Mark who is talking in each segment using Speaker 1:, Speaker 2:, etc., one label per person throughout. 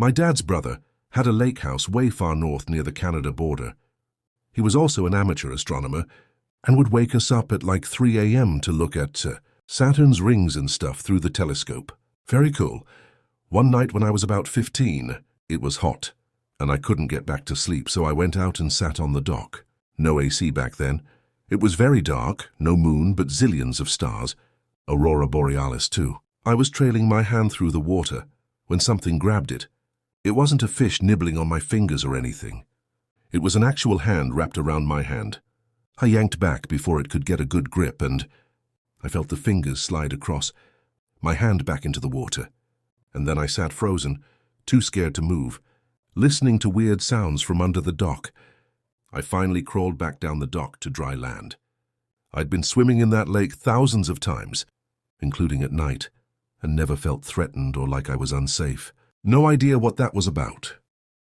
Speaker 1: My dad's brother had a lake house way far north near the Canada border. He was also an amateur astronomer and would wake us up at like 3 a.m. to look at Saturn's rings and stuff through the telescope. Very cool. One night when I was about 15, it was hot, and I couldn't get back to sleep, so I went out and sat on the dock. No AC back then. It was very dark, no moon, but zillions of stars. Aurora Borealis too. I was trailing my hand through the water when something grabbed it. It wasn't a fish nibbling on my fingers or anything. It was an actual hand wrapped around my hand. I yanked back before it could get a good grip, and I felt the fingers slide across, my hand back into the water. And then I sat frozen, too scared to move, listening to weird sounds from under the dock. I finally crawled back down the dock to dry land. I'd been swimming in that lake thousands of times, including at night, and never felt threatened or like I was unsafe. No idea what that was about.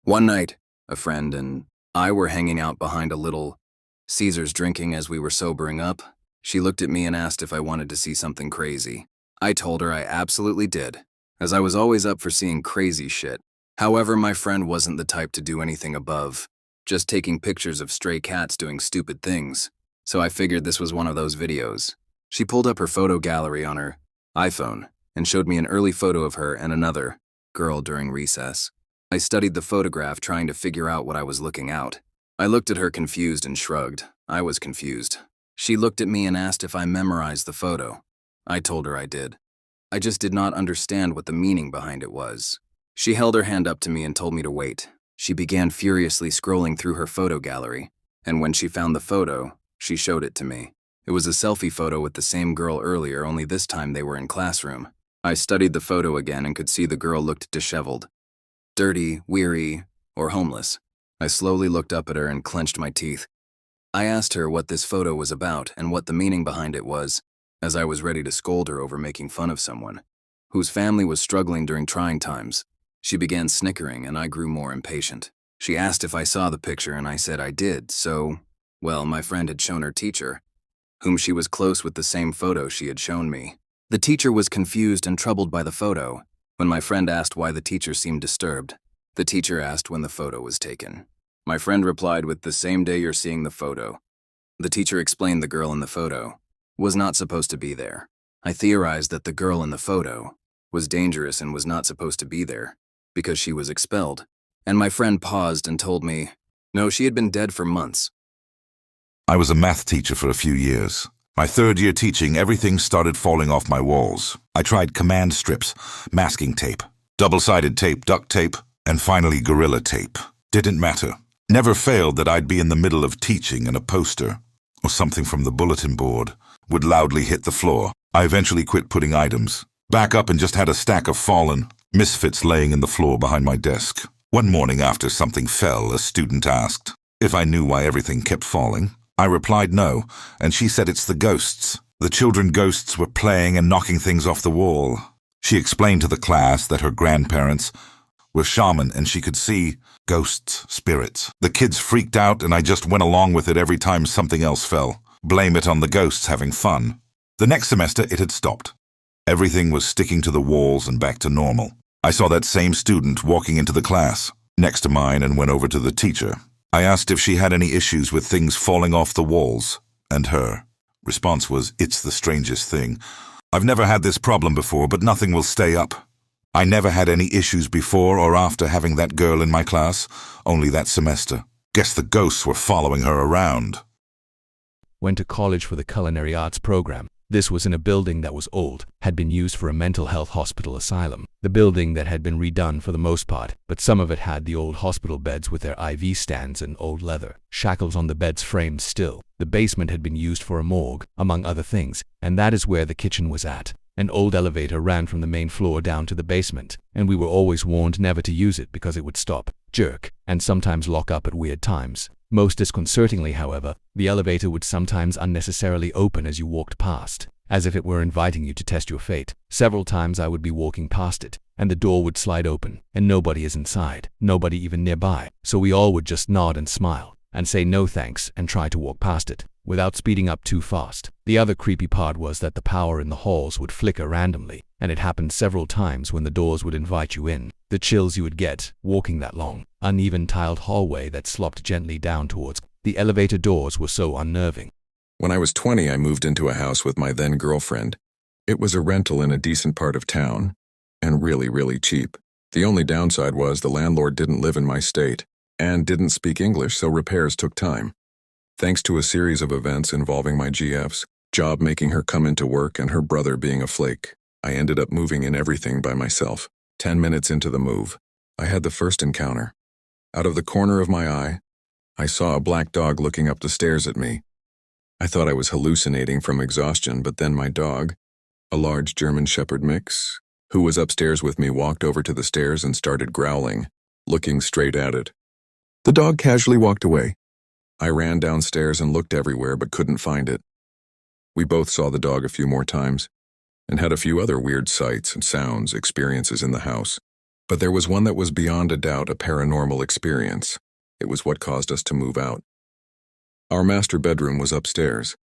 Speaker 2: One night, a friend and I were hanging out behind a Little Caesars drinking as we were sobering up. She looked at me and asked if I wanted to see something crazy. I told her I absolutely did, as I was always up for seeing crazy shit. However, my friend wasn't the type to do anything above just taking pictures of stray cats doing stupid things, so I figured this was one of those videos. She pulled up her photo gallery on her iPhone and showed me an early photo of her and another girl during recess. I studied the photograph, trying to figure out what I was looking at. I looked at her confused and shrugged. I was confused. She looked at me and asked if I memorized the photo. I told her I did. I just did not understand what the meaning behind it was. She held her hand up to me and told me to wait. She began furiously scrolling through her photo gallery, and when she found the photo, she showed it to me. It was a selfie photo with the same girl earlier, only this time they were in classroom. I studied the photo again and could see the girl looked disheveled, dirty, weary, or homeless. I slowly looked up at her and clenched my teeth. I asked her what this photo was about and what the meaning behind it was, as I was ready to scold her over making fun of someone whose family was struggling during trying times. She began snickering, and I grew more impatient. She asked if I saw the picture, and I said I did, so, well, my friend had shown her teacher, whom she was close with, the same photo she had shown me. The teacher was confused and troubled by the photo. When my friend asked why the teacher seemed disturbed, the teacher asked when the photo was taken. My friend replied with, "The same day you're seeing the photo." The teacher explained the girl in the photo was not supposed to be there. I theorized that the girl in the photo was dangerous and was not supposed to be there because she was expelled. And my friend paused and told me, no, she had been dead for months.
Speaker 3: I was a math teacher for a few years. My third year teaching, everything started falling off my walls. I tried command strips, masking tape, double-sided tape, duct tape, and finally Gorilla Tape. Didn't matter. Never failed that I'd be in the middle of teaching and a poster, or something from the bulletin board, would loudly hit the floor. I eventually quit putting items back up and just had a stack of fallen misfits laying in the floor behind my desk. One morning after something fell, a student asked if I knew why everything kept falling. I replied no, and she said it's the ghosts. The children ghosts were playing and knocking things off the wall. She explained to the class that her grandparents were shaman and she could see ghosts, spirits. The kids freaked out and I just went along with it every time something else fell. Blame it on the ghosts having fun. The next semester it had stopped. Everything was sticking to the walls and back to normal. I saw that same student walking into the class next to mine and went over to the teacher. I asked if she had any issues with things falling off the walls, and her response was, "It's the strangest thing. I've never had this problem before, but nothing will stay up. I never had any issues before or after having that girl in my class, only that semester. Guess the ghosts were following her around."
Speaker 4: Went to college for the culinary arts program. This was in a building that was old, had been used for a mental health hospital asylum. The building that had been redone for the most part, but some of it had the old hospital beds with their IV stands and old leather shackles on the beds framed still. The basement had been used for a morgue, among other things, and that is where the kitchen was at. An old elevator ran from the main floor down to the basement, and we were always warned never to use it because it would stop, jerk, and sometimes lock up at weird times. Most disconcertingly, however, the elevator would sometimes unnecessarily open as you walked past, as if it were inviting you to test your fate. Several times I would be walking past it, and the door would slide open, and nobody is inside, nobody even nearby, so we all would just nod and smile. and say no thanks and try to walk past it, without speeding up too fast. The other creepy part was that the power in the halls would flicker randomly, and it happened several times when the doors would invite you in. The chills you would get, walking that long, uneven tiled hallway that sloped gently down towards the elevator doors were so unnerving.
Speaker 5: When I was 20, I moved into a house with my then girlfriend. It was a rental in a decent part of town, and really, really cheap. The only downside was the landlord didn't live in my state, and didn't speak English, so repairs took time. Thanks to a series of events involving my GF's job making her come into work and her brother being a flake, I ended up moving in everything by myself. 10 minutes into the move, I had the first encounter. Out of the corner of my eye, I saw a black dog looking up the stairs at me. I thought I was hallucinating from exhaustion, but then my dog, a large German Shepherd mix, who was upstairs with me, walked over to the stairs and started growling, looking straight at it. The dog casually walked away. I ran downstairs and looked everywhere but couldn't find it. We both saw the dog a few more times and had a few other weird sights and sounds experiences in the house. But there was one that was beyond a doubt a paranormal experience. It was what caused us to move out. Our master bedroom was upstairs.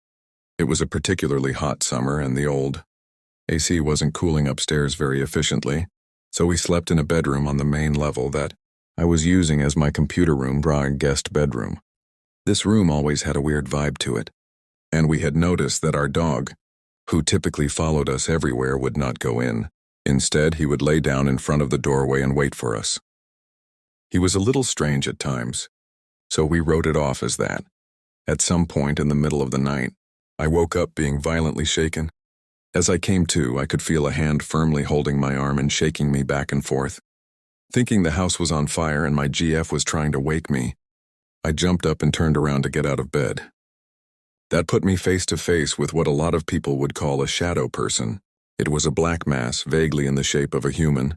Speaker 5: It was a particularly hot summer and the old AC wasn't cooling upstairs very efficiently, so we slept in a bedroom on the main level that I was using as my computer room / guest bedroom. This room always had a weird vibe to it, and we had noticed that our dog, who typically followed us everywhere, would not go in. Instead, he would lay down in front of the doorway and wait for us. He was a little strange at times, so we wrote it off as that. At some point in the middle of the night, I woke up being violently shaken. As I came to, I could feel a hand firmly holding my arm and shaking me back and forth. Thinking the house was on fire and my GF was trying to wake me, I jumped up and turned around to get out of bed. That put me face to face with what a lot of people would call a shadow person. It was a black mass, vaguely in the shape of a human,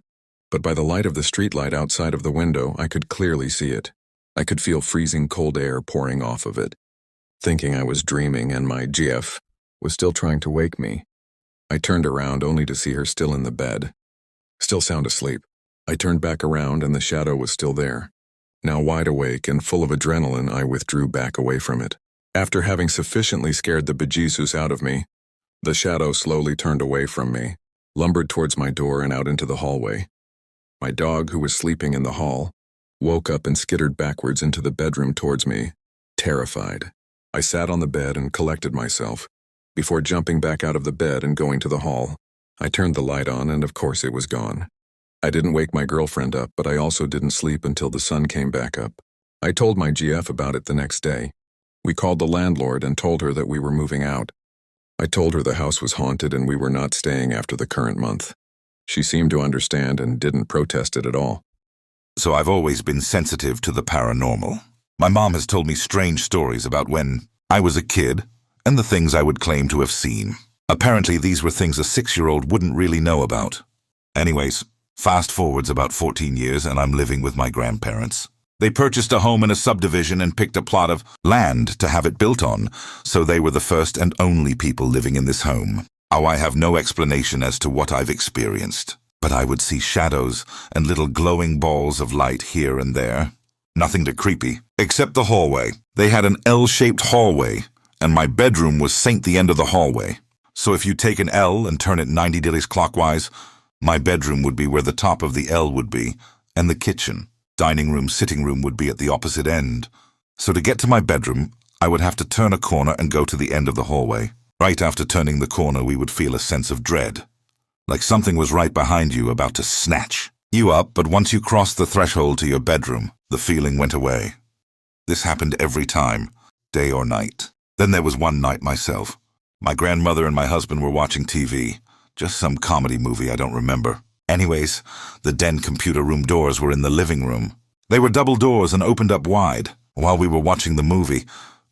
Speaker 5: but by the light of the streetlight outside of the window, I could clearly see it. I could feel freezing cold air pouring off of it. Thinking I was dreaming and my GF was still trying to wake me, I turned around only to see her still in the bed, still sound asleep. I turned back around and the shadow was still there. Now wide awake and full of adrenaline, I withdrew back away from it. After having sufficiently scared the bejesus out of me, the shadow slowly turned away from me, lumbered towards my door and out into the hallway. My dog, who was sleeping in the hall, woke up and skittered backwards into the bedroom towards me, terrified. I sat on the bed and collected myself. Before jumping back out of the bed and going to the hall, I turned the light on and of course it was gone. I didn't wake my girlfriend up, but I also didn't sleep until the sun came back up. I told my GF about it the next day. We called the landlord and told her that we were moving out. I told her the house was haunted and we were not staying after the current month. She seemed to understand and didn't protest it at all.
Speaker 3: So I've always been sensitive to the paranormal. My mom has told me strange stories about when I was a kid and the things I would claim to have seen. Apparently these were things a 6-year-old wouldn't really know about. Anyways, fast forwards about 14 years and I'm living with my grandparents. They purchased a home in a subdivision and picked a plot of land to have it built on, so they were the first and only people living in this home. Oh, I have no explanation as to what I've experienced, but I would see shadows and little glowing balls of light here and there. Nothing too creepy, except the hallway. They had an L-shaped hallway, and my bedroom was saint the end of the hallway. So if you take an L and turn it 90 degrees clockwise, my bedroom would be where the top of the L would be, and the kitchen, dining room, sitting room would be at the opposite end. So to get to my bedroom, I would have to turn a corner and go to the end of the hallway. Right after turning the corner, we would feel a sense of dread, like something was right behind you about to snatch you up, but once you crossed the threshold to your bedroom, the feeling went away. This happened every time, day or night. Then there was one night myself. My grandmother and my husband were watching TV, just some comedy movie I don't remember. Anyways, the den computer room doors were in the living room. They were double doors and opened up wide. While we were watching the movie,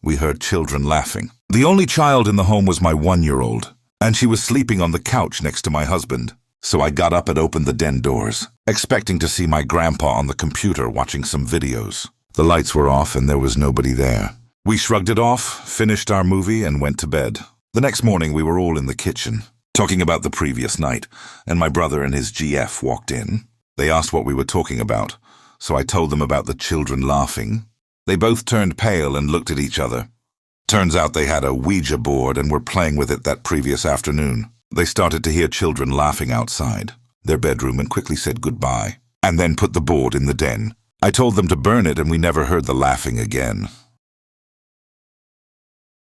Speaker 3: we heard children laughing. The only child in the home was my 1-year-old, and she was sleeping on the couch next to my husband. So I got up and opened the den doors, expecting to see my grandpa on the computer watching some videos. The lights were off and there was nobody there. We shrugged it off, finished our movie, and went to bed. The next morning we were all in the kitchen, talking about the previous night, and my brother and his GF walked in. They asked what we were talking about, so I told them about the children laughing. They both turned pale and looked at each other. Turns out they had a Ouija board and were playing with it that previous afternoon. They started to hear children laughing outside their bedroom and quickly said goodbye, and then put the board in the den. I told them to burn it and we never heard the laughing again.